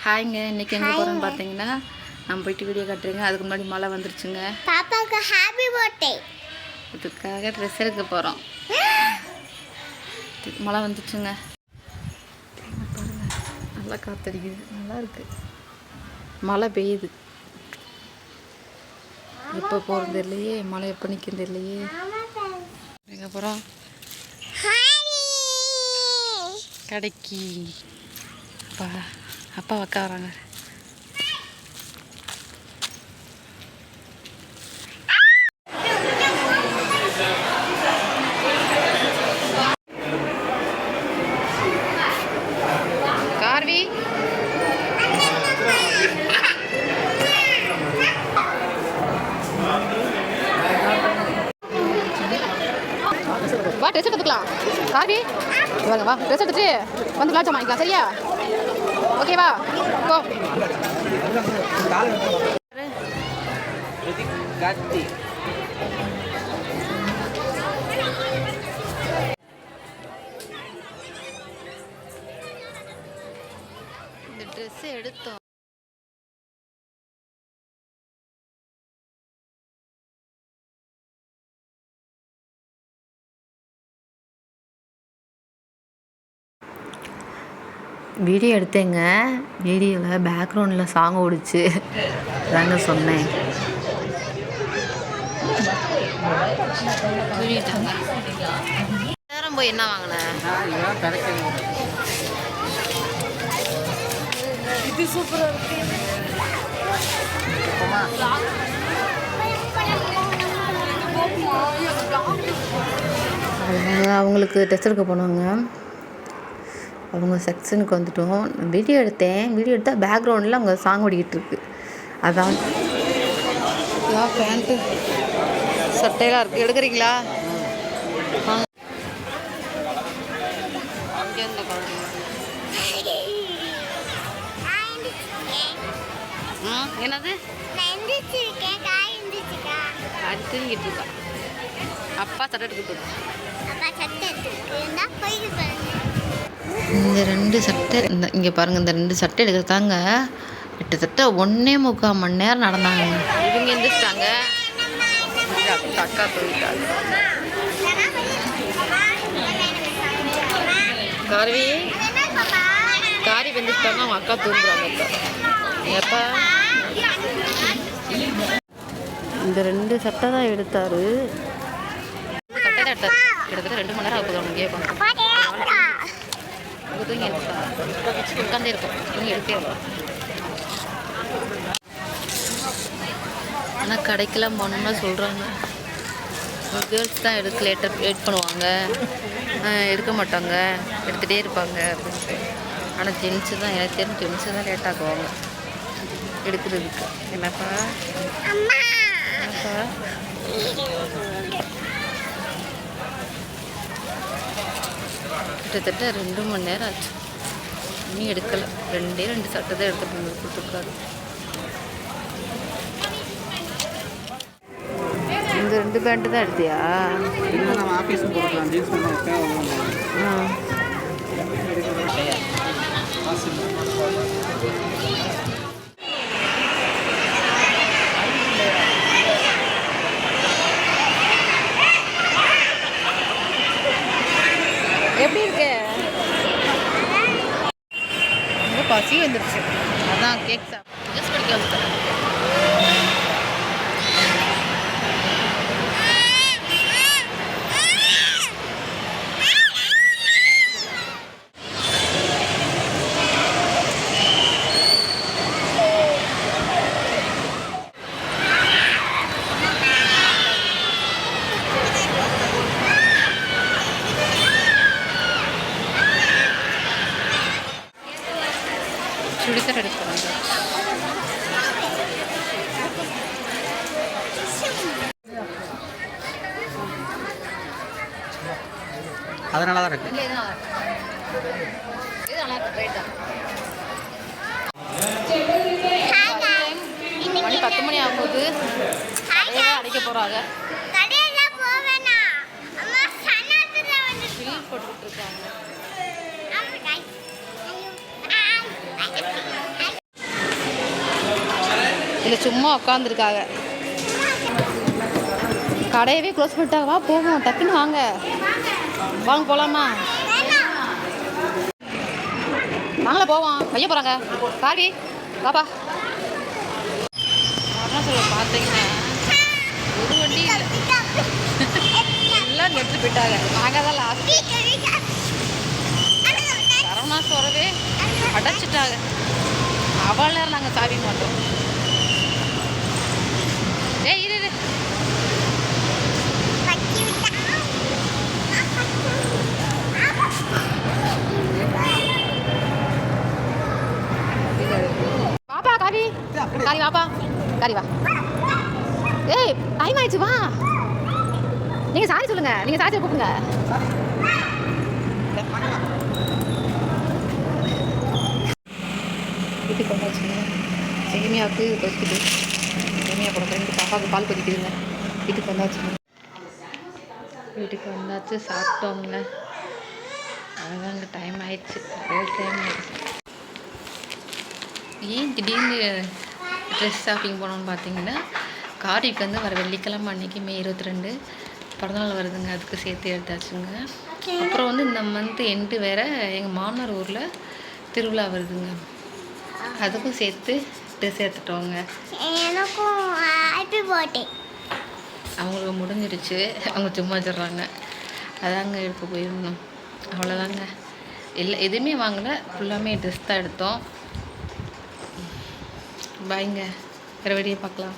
ஹாய்ங்க, இன்றைக்கி எங்கே போகிறோன்னு பார்த்தீங்கன்னா நம்ம போயிட்டு வீடியோ காட்டுறேங்க. அதுக்கு முன்னாடி மழை வந்துருச்சுங்க. பாப்பாவுக்கு ஹாப்பி பர்த்டே இதுக்காக ட்ரெஸ் எடுக்க போகிறோம். மழை வந்துச்சுங்க. பாருங்க, நல்லா காற்றடிக்குது, நல்லா இருக்குது. மழை பெய்யுது. எப்போ போகிறது இல்லையே, மழை எப்போ நிற்கிறது இல்லையே. எங்கே போகிறோம்? கடைக்கு. அப்பா அக்கா வராங்க. கார்வி வா, ட்ரெஸ் எடுத்துக்கலாம். கார்வி வாங்க, வா, ட்ரெஸ் எடுத்துட்டு வந்து கிளாஸ் வாங்கிக்கலாம். சரியா? ஓகேவா? போ. இந்த ட்ரெஸ் எடுத்தோம். வீடியோ எடுத்தேங்க. வீடியோவில் பேக்ரவுண்டில் சாங் ஓடிச்சு, தாங்க சொன்னேன். நேரம் போய் என்ன வாங்கினேன்? இது சூப்பராக இருக்கு. அவங்களுக்கு டெஸ்ட் எடுக்க போனாங்க. அவங்க செக்ஷனுக்கு வந்துட்டோம். வீடியோ எடுத்தால் பேக்ரவுண்டில் அவங்க சாங் ஓடிக்கிட்டு இருக்கு. அதான் பேண்ட்டு சட்டையெல்லாம் இருக்குது. எடுக்கிறீங்களா? என்னது தூங்கிட்டு இருக்கா. அப்பா சட்டை எடுக்கிட்டு. இந்த ரெண்டு சட்டை இங்கே பாருங்கள். இந்த ரெண்டு சட்டை எடுக்கிறதாங்க கிட்டத்தட்ட 1.25 மணி நேரம் நடந்தாங்க. இவங்க எந்திரிச்சிட்டாங்க. அக்கா போயிட்டாங்க. காரி வெந்துட்டாங்க. அவங்க அக்கா தூங்குறாங்க. எப்போ இந்த ரெண்டு சட்டை தான் எடுத்தார். சட்டை தான் எடுத்தார். கிட்டத்தட்ட 2 மணி நேரம் ஆகுது. அவங்க இங்கே போனாங்க. தூங்கி உட்காந்தே இருக்கும். தூங்கி எடுத்தே வரும். ஆனால் கடைக்கெல்லாம் போனோம்னா சொல்கிறாங்க, கேர்ள்ஸ் தான் லேட் பண்ணுவாங்க, எடுக்க மாட்டாங்க, எடுத்துகிட்டே இருப்பாங்க அப்படின்ட்டு. ஆனால் ஜென்ஸு தான், எனக்கு தெரிஞ்சு ஜென்ஸு தான் லேட் ஆகுவாங்க எடுக்கிறதுக்கு. என்னப்பா என்னப்பா கிட்டத்தட்ட 2 மணி நேரம் ஆச்சு. இன்னும் எடுக்கலை. 2 சட்டை தான் எடுத்துகிட்டு வந்து கொடுத்துருக்காரு. இந்த 2 பேண்ட்டு தான் எடுத்தியா? எப்படி இருக்கு? ரொம்ப பசி வந்துருச்சு. அதான் கேக் ஜூஸ் குடிக்க வந்துட்டேன். சுடிதார் எடுக்கிறாங்க. அதனால தான் இருக்கு. மணி 10 மணி ஆகும்போது அடைக்க போகிறாங்க. போட்டுக்கிட்டு இருக்காங்க. இல்லை சும்மா உட்காந்துருக்காங்க. கடையவே க்ளோஸ் பண்ணிட்டாங்க. வா போவோம், டக்குன்னு வாங்க வாங்க போகலாமா? வாங்கல போவோம். பையன் போகிறாங்க. கார்வி பாப்பா அதான் சொல்ல பார்த்தீங்கன்னா ஒரு வண்டி எல்லாம் எடுத்து போயிட்டாங்க. நாங்கள் தான் லாஸ்ட். சரவணா சோறவே அடைச்சிட்டாங்க. அவ்வளோ நேரம் நாங்கள் சாவி மாட்டோம். ஏய் இரு இரு. பாப்பா காரி காரி வாப்பா காரி வா. ஏய் டைம் ஆயிடுச்சு வா. நீங்கள் சாரி சொல்லுங்க. நீங்கள் சாரி கூப்பிடுங்க. வீட்டுக்கு வந்தாச்சுங்க. சேமியாவுக்கு கொதிக்குது. சேமியா போட ரெண்டு பாப்பாவுக்கு பால் கொதிக்குதுங்க. வீட்டுக்கு வந்தாச்சுங்க. வீட்டுக்கு வந்தாச்சு, சாப்பிட்டோங்க. அதுதாங்க டைம் ஆயிடுச்சு. டைம் ஆயிடுச்சு. ஏன் திடீர்னு ட்ரெஸ் ஷாப்பிங் போனோம்னு பார்த்தீங்கன்னா, கார்த்திக்கு வந்து வர வெள்ளிக்கிழமை அன்றைக்கி மே 22 பிறந்தநாள் வருதுங்க. அதுக்கு சேர்த்து எடுத்தாச்சுங்க. அப்புறம் வந்து இந்த மந்த் எண்டு வேறு எங்கள் மாமனார் ஊரில் திருவிழா வருதுங்க. அதுக்கும் சேர்த்து ட்ரெஸ் எடுத்துட்டோங்க. எனக்கும் ஹாப்பி பர்த்டே. அவங்களுக்கு முடிஞ்சிருச்சு. அவங்க சும்மா வச்சிடுறாங்க. அதாங்க எடுக்க போயிருந்தோம். அவ்வளோதாங்க. எதுவுமே வாங்கலை. ஃபுல்லாமே ட்ரெஸ் தான் எடுத்தோம். பாய்ங்க. வேறு வெளியே பார்க்கலாம்.